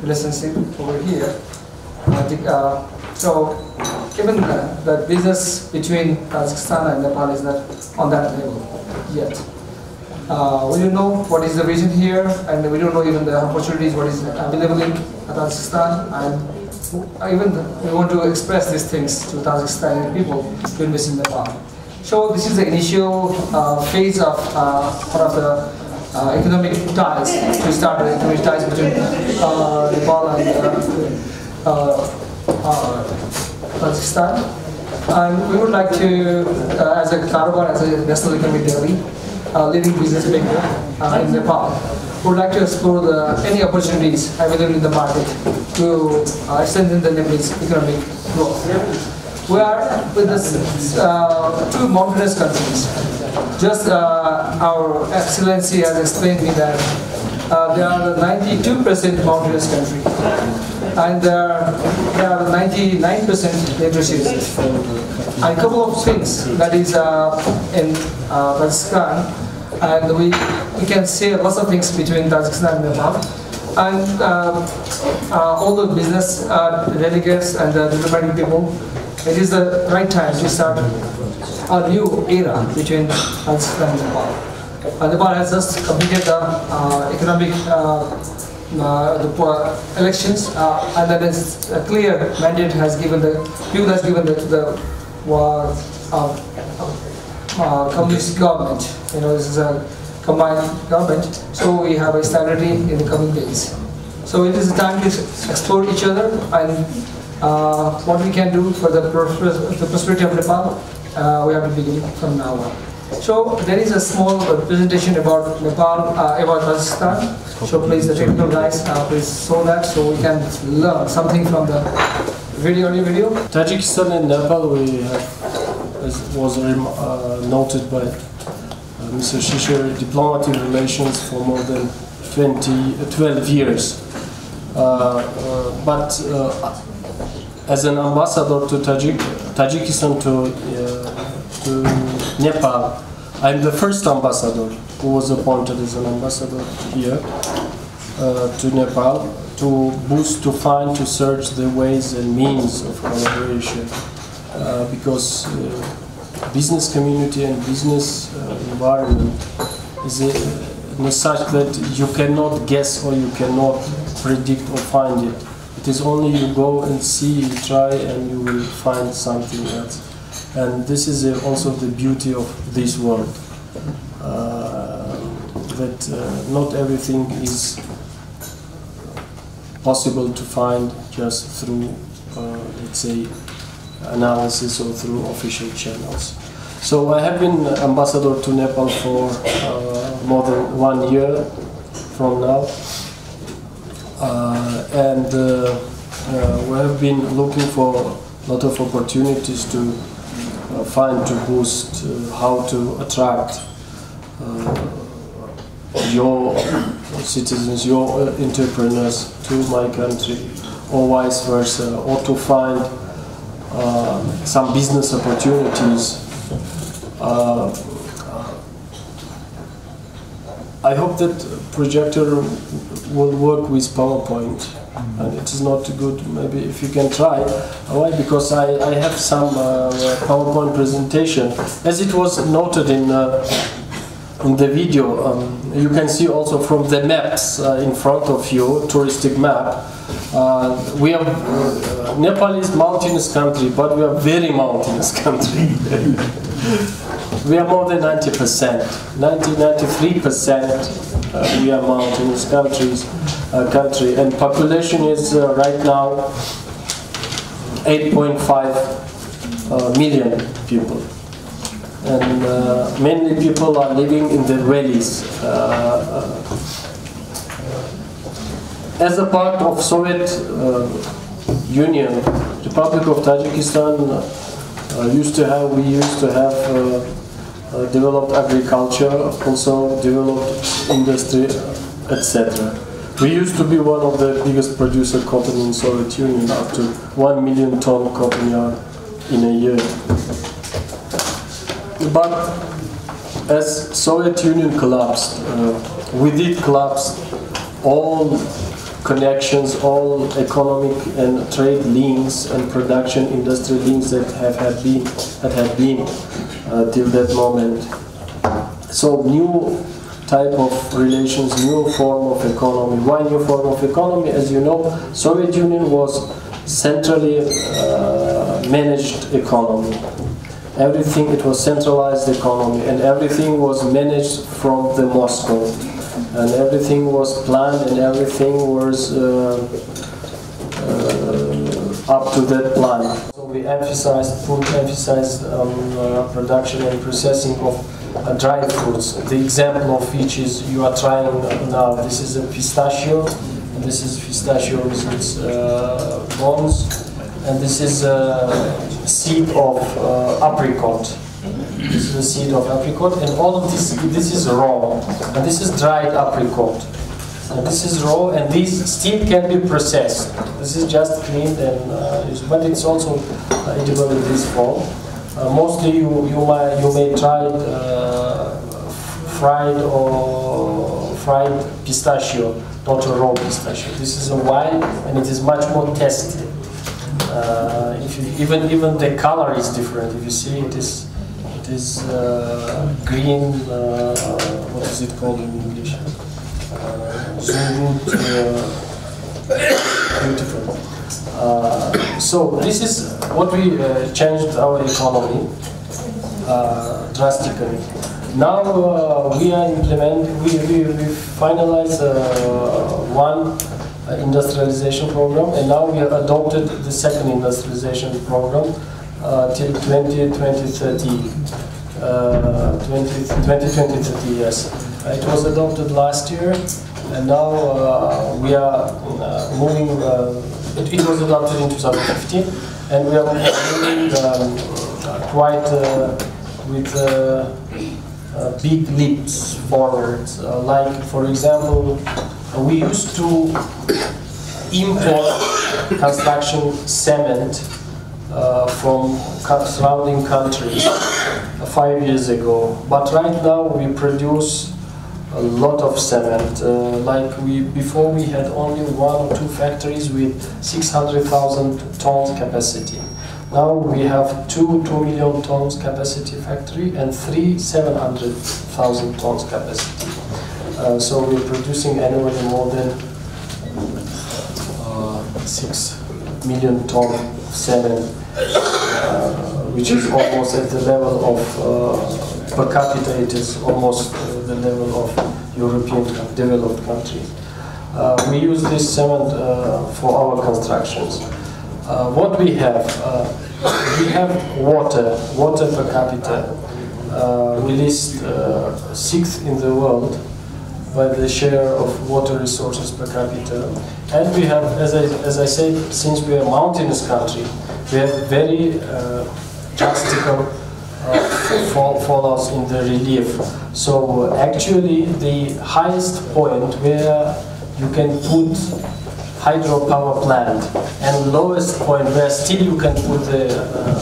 Relationship over here. So even the business between Tajikistan and Nepal is not on that level yet. We don't know what is the vision here, and we don't know even the opportunities what is available in Tajikistan, and even we want to express these things to Tajikistani people to invest in Nepal. So this is the initial phase of one of the economic ties, to start the economic ties between Nepal and Tajikistan. And we would like to, as a Karobar, as a national economic daily, leading business maker in Nepal, we would like to explore any opportunities available in the market to strengthen the Nepalese economic growth. We are with this, two mountainous countries. Just our Excellency has explained me that there are 92% mountainous country, and there are 99% literacy. And a couple of things that is in Tajikistan, and we can say lots of things between Tajikistan and Nepal. And all the business delegates and the diplomatic people, it is the right time to start a new era between Tajikistan and Nepal. Nepal has just completed the economic elections, and that is a clear mandate has given the people has given the communist government. You know, this is a combined government, so we have a stability in the coming days. So it is time to explore each other and what we can do for the prosperity of Nepal. We have to begin from now on. So there is a small presentation about Nepal, about Tajikistan. So please, the technical guys, please show that so we can learn something from the video. Tajikistan and Nepal, we have, as was noted by Mr. Shisher, diplomatic relations for more than 12 years. But as an ambassador to Tajikistan to Nepal, I'm the first ambassador who was appointed as an ambassador here to Nepal to boost, to find, to search the ways and means of collaboration, because business community and business environment is such that you cannot guess or you cannot predict or find it. It is only you go and see, you try, and you will find something else. And this is also the beauty of this world, that not everything is possible to find just through, let's say, analysis or through official channels. So I have been ambassador to Nepal for more than 1 year from now, and we have been looking for a lot of opportunities to find, to boost, how to attract your citizens, your entrepreneurs to my country, or vice versa, or to find some business opportunities. I hope that projector will work with PowerPoint, and it is not good. Maybe if you can try. Why? Because I have some PowerPoint presentation, as it was noted in the video. You can see also from the maps in front of you, touristic map. We are Nepal is mountainous country, but we are very mountainous country. We are more than 90%, 93%. We are mountainous country, and population is right now 8.5 million people, and mainly people are living in the valleys. As a part of Soviet Union, Republic of Tajikistan we used to have developed agriculture, also developed industry, etc. We used to be one of the biggest producer of cotton in Soviet Union, up to 1 million ton cotton yarn in a year. But as Soviet Union collapsed, with it collapsed all connections, all economic and trade links and production industry links that had been till that moment. So new type of relations, new form of economy. Why new form of economy? As you know, Soviet Union was centrally managed economy. Everything, it was centralized economy, and everything was managed from the Moscow, and everything was planned, and everything was up to that plan. So we put emphasis on production and processing of dry fruits. The example of which is you are trying now. This is a pistachio, and this is pistachio with its bones. And this is a seed of apricot. This is a seed of apricot, and all of this is raw, and this is dried apricot. And this is raw, and this still can be processed. This is just cleaned, and but it's also edible in this form. Mostly, you may try fried pistachio, not a raw pistachio. This is a wine, and it is much more tasty. Even the color is different. If you see, it is green. What is it called in English? Beautiful. So this is what we changed our economy drastically. Now we are we finalized one industrialization program, and now we have adopted the second industrialization program till 2030. 2030, yes. It was adopted last year, and now we are moving. It was adopted in 2015, and we are moving quite with big leaps forward. Like, for example, we used to import construction cement from surrounding countries 5 years ago, but right now we produce a lot of cement. Before we had only 1 or 2 factories with 600,000 tons capacity. Now we have 2 million tons capacity factory and 3 700,000 tons capacity. So we're producing annually more than 6 million tons of cement, which is almost at the level of, per capita, it is almost the level of European developed countries. We use this cement for our constructions. What we have water per capita. We list 6th in the world by the share of water resources per capita. And we have, as I said, since we are a mountainous country, we have very drastic fallouts in the relief. So actually the highest point where you can put hydropower plant and lowest point where still you can put the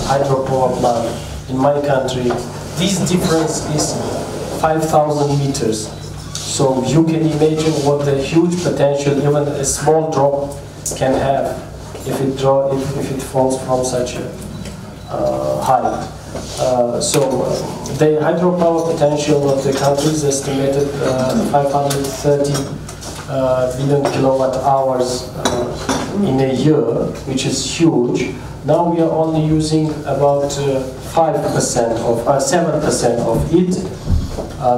hydropower plant in my country, this difference is 5,000 meters. So you can imagine what the huge potential even a small drop can have if it falls from such a height. The hydropower potential of the country is estimated 530 billion kilowatt hours in a year, which is huge. Now we are only using about 5% of 7% of it.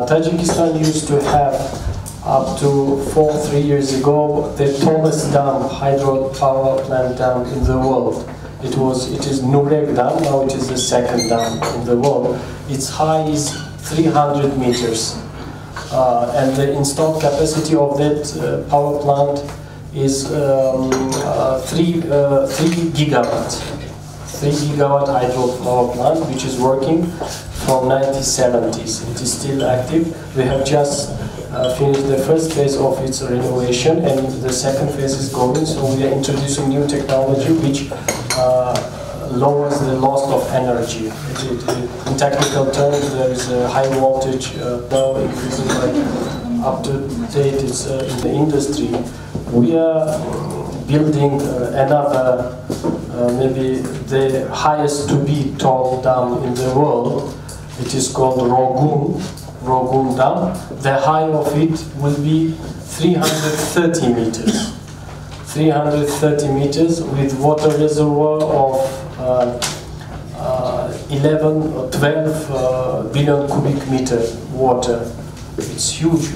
Tajikistan used to have up to 3 years ago the tallest hydropower plant dam in the world. It is Nurek Dam. Now it is the second dam in the world. Its height is 300 meters. And the installed capacity of that power plant is 3 gigawatt. 3 gigawatt hydropower plant, which is working from 1970s. It is still active. We have just finished the first phase of its renovation, and the second phase is going. So we are introducing new technology which lowers the loss of energy. In technical terms, there is a high voltage now increasing like up to date is in the industry. We are building another, maybe the highest to be tall dam in the world. It is called Rogun Dam. The height of it will be 330 meters. 330 meters with water reservoir of 11 or 12 billion cubic meter water. It's huge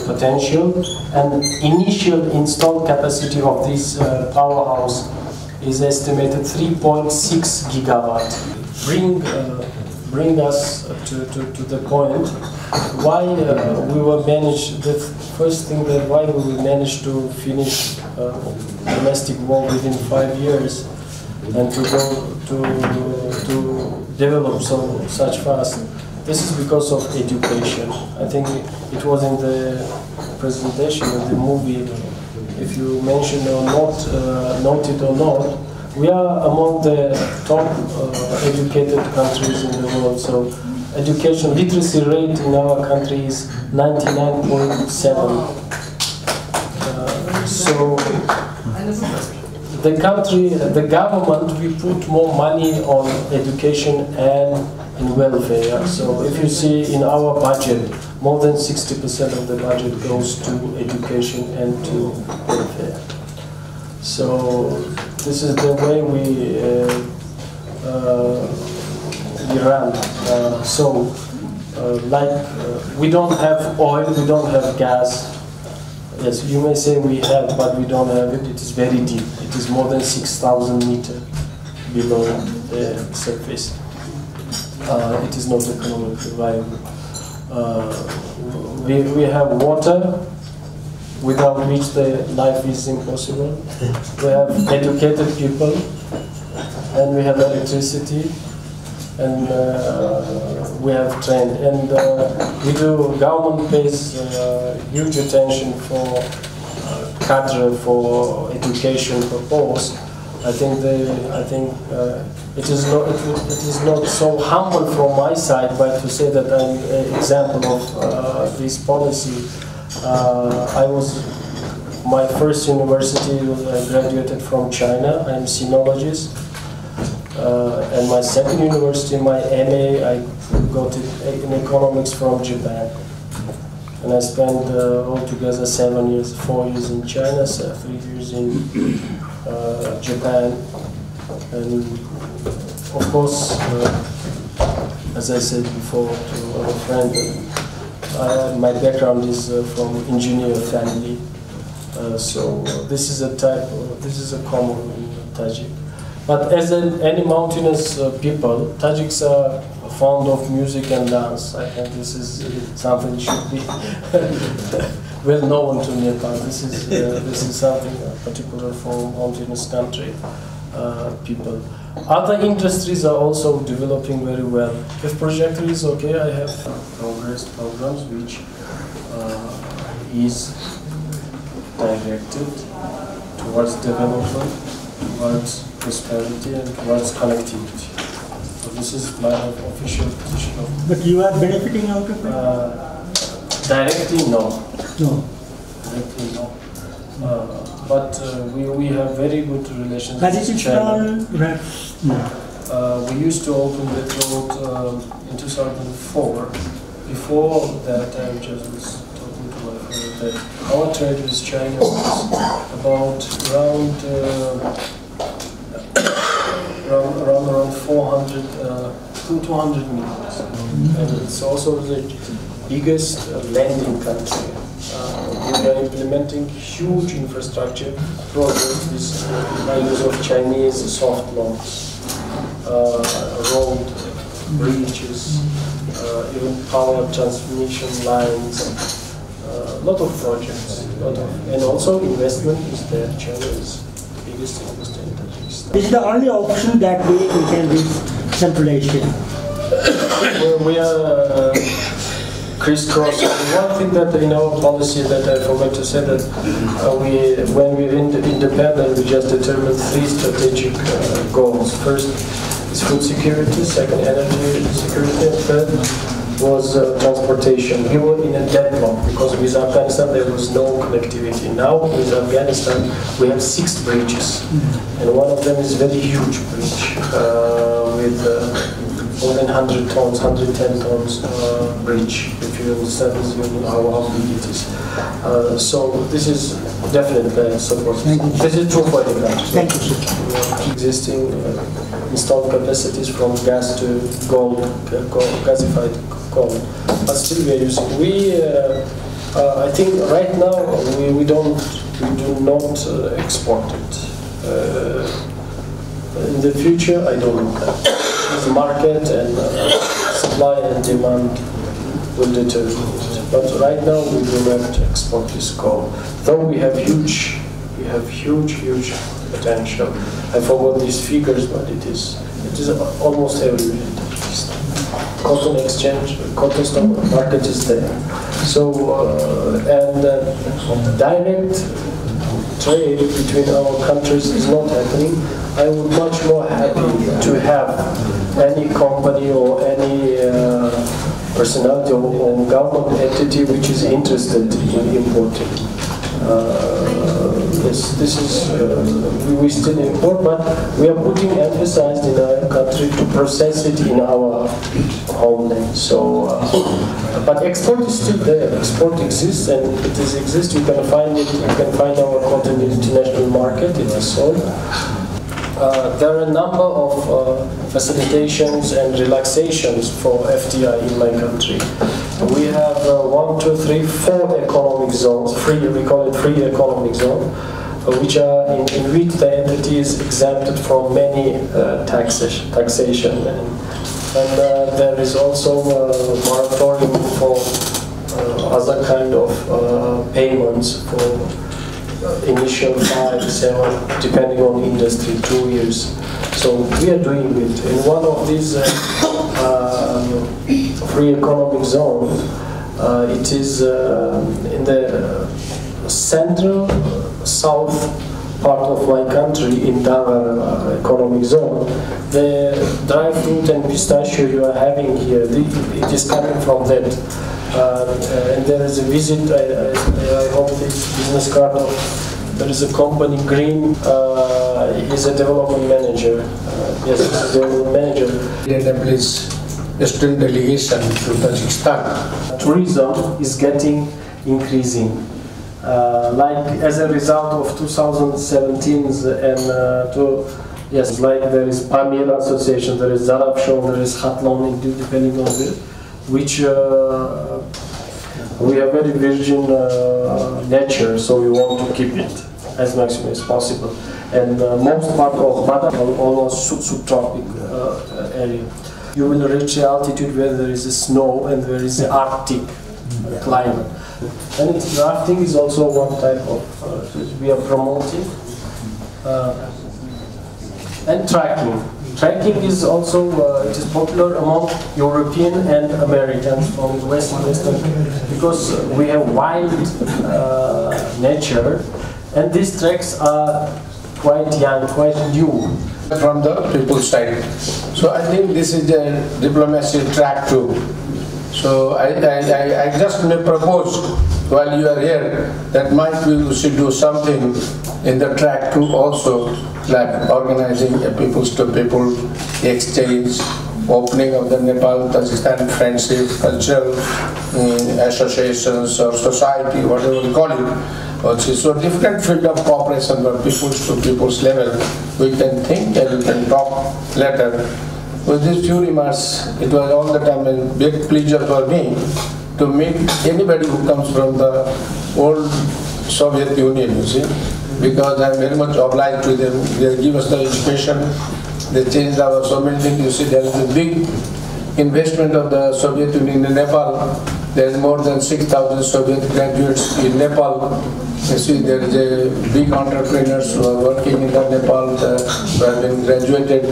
potential, and initial installed capacity of this powerhouse is estimated 3.6 gigawatt. Bring us to the point why we will manage the first thing, that why we will manage to finish domestic war within 5 years and to go to develop such fast. This is because of education. I think it was in the presentation of the movie. If you mention or not, note it or not, we are among the top educated countries in the world. So education literacy rate in our country is 99.7. So the country, the government, we put more money on education and in welfare. So if you see in our budget, more than 60% of the budget goes to education and to welfare. So this is the way we run. We don't have oil, we don't have gas. Yes, you may say we have, but we don't have it. It is very deep. It is more than 6,000 meters below the surface. It is not economically viable. We have water, without which the life is impossible. We have educated people, and we have electricity, and we have train. And government pays huge attention for cadre, for education purpose. I think it is not so humble from my side, but to say that I'm an example of this policy. My first university, I graduated from China. I'm sinologist. And my second university, my MA, I got it in economics from Japan. And I spent altogether 7 years, 4 years in China, 3 years in Japan. And of course, as I said before to our friend, my background is from engineer family. So this is a common in Tajik. But as any mountainous people, Tajiks are fond of music and dance. I think this is something should be well known to Nepal. This is something particular for mountainous country people. Other industries are also developing very well. If projector is okay, I have progress programs which is directed towards development, towards prosperity, and towards connectivity. So this is my official position. But you are benefiting out of it? Directly, no. No. Directly, no. But we have very good relations with China. We used to open that road in 2004. Before that, I just was talking to my friend that our trade with China was about around 400 to 200 meters. And it's also the biggest landing country. We are implementing huge infrastructure projects by use of Chinese soft launch, road, bridges, even power transmission lines, a lot of projects, and also investment is there. China is the biggest investor in Tajikistan. This is the only option that we can reach Central Asia. We are crisscross. One thing that in our policy that I forgot to say that when we were independent, we just determined 3 strategic goals. First is food security, second energy security, and third was transportation. We were in a deadlock because with Afghanistan there was no connectivity. Now with Afghanistan we have 6 bridges, and one of them is very huge bridge with more than 100 tons, 110 tons bridge. If you understand this, you know how big it is. So this is definitely support. This is true for the country. Thank you, sir. Existing installed capacities from gas to gold, gasified coal. But still we are using. I think right now we do not export it. In the future, I don't know that. The market and supply and demand will determine it. But right now we do not export this coal. Though we have huge potential. I forgot these figures, but it is almost everywhere in Tajikistan. Cotton exchange, cotton stock market is there. So direct trade between our countries is not happening. I would much more happy to have any company or any personality or government entity which is interested in importing. This is we still import, but we are putting emphasis in our country to process it in our homeland. So, but export is still there. Export exists, and it exists. You can find it. You can find our cotton in the international market. It is sold. There are a number of facilitations and relaxations for FDI in my country. We have 1, 2, 3, 4 economic zones. We call it free economic zone, which are in which the entity is exempted from many taxation. And there is also a moratorium for other kind of payments for initial 5, 7, depending on industry, 2 years. So we are doing it. In one of these free economic zones, it is in the central south part of my country, in Karobar economic zone. The dry fruit and pistachio you are having here, it is coming from that. And there is a visit, I hope this business card of, there is a company, Green, he's a development manager. Yes, he's a development manager. Western delegation to Tajikistan. Tourism is getting increasing. Like as a result of 2017 and like there is Pamir Association, there is Zarab Show, there is Hatlon, depending on this, which we have very virgin nature, so we want to keep it as maximum as possible. And most part of Badak are almost subtropic area. You will reach the altitude where there is snow and there is the Arctic climate. And rafting is also one type of we are promoting. And trekking. Trekking is also it is popular among European and Americans from Western because we have wild nature, and these treks are quite young, quite new. From the people's side. So I think this is a diplomacy track too. So I just may propose while you are here that might we should do something in the track too also, like organizing a peoples to people exchange, opening of the Nepal-Tajikistan friendship, cultural associations or society, whatever you call it. So different field of cooperation for peoples to peoples level. We can think and we can talk later. With these few remarks, it was all the time a big pleasure for me to meet anybody who comes from the old Soviet Union, you see, because I am very much obliged to them. They give us the education, they changed our so many things. You see, there is a big investment of the Soviet Union in Nepal. There is more than 6,000 Soviet graduates in Nepal. You see, there is a big entrepreneurs who are working in the Nepal, who have been graduated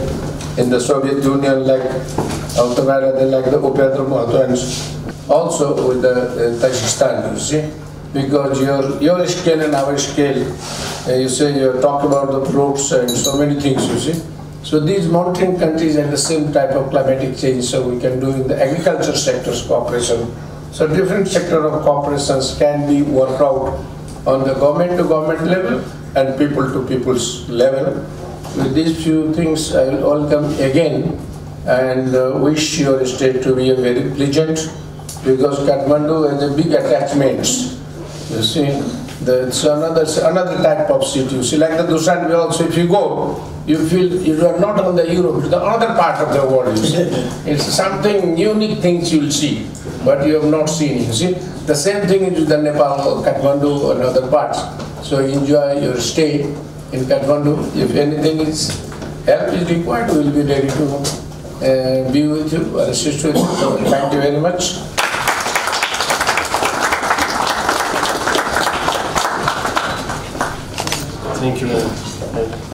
in the Soviet Union, like Automara, like the Upendra Mahato, also with the Tajikistan, you see, because your scale and our scale, you say you talk about the fruits and so many things, you see. So these mountain countries have the same type of climatic change, so we can do in the agriculture sectors cooperation. So different sector of cooperations can be worked out on the government to government level and people to people's level. With these few things, I will welcome again and wish your state to be a very pleasant, because Kathmandu has a big attachments. You see, it's another type of city. You see, like the Dushanbe also, if you go, you feel you are not on the Europe, it's the other part of the world, you see. It's something unique things you will see, but you have not seen, you see. The same thing is with the Nepal, Kathmandu and other parts. So enjoy your stay in Kathmandu. If anything is help is required, we will be ready to be with you, assist with you. So thank you very much. Thank you very much.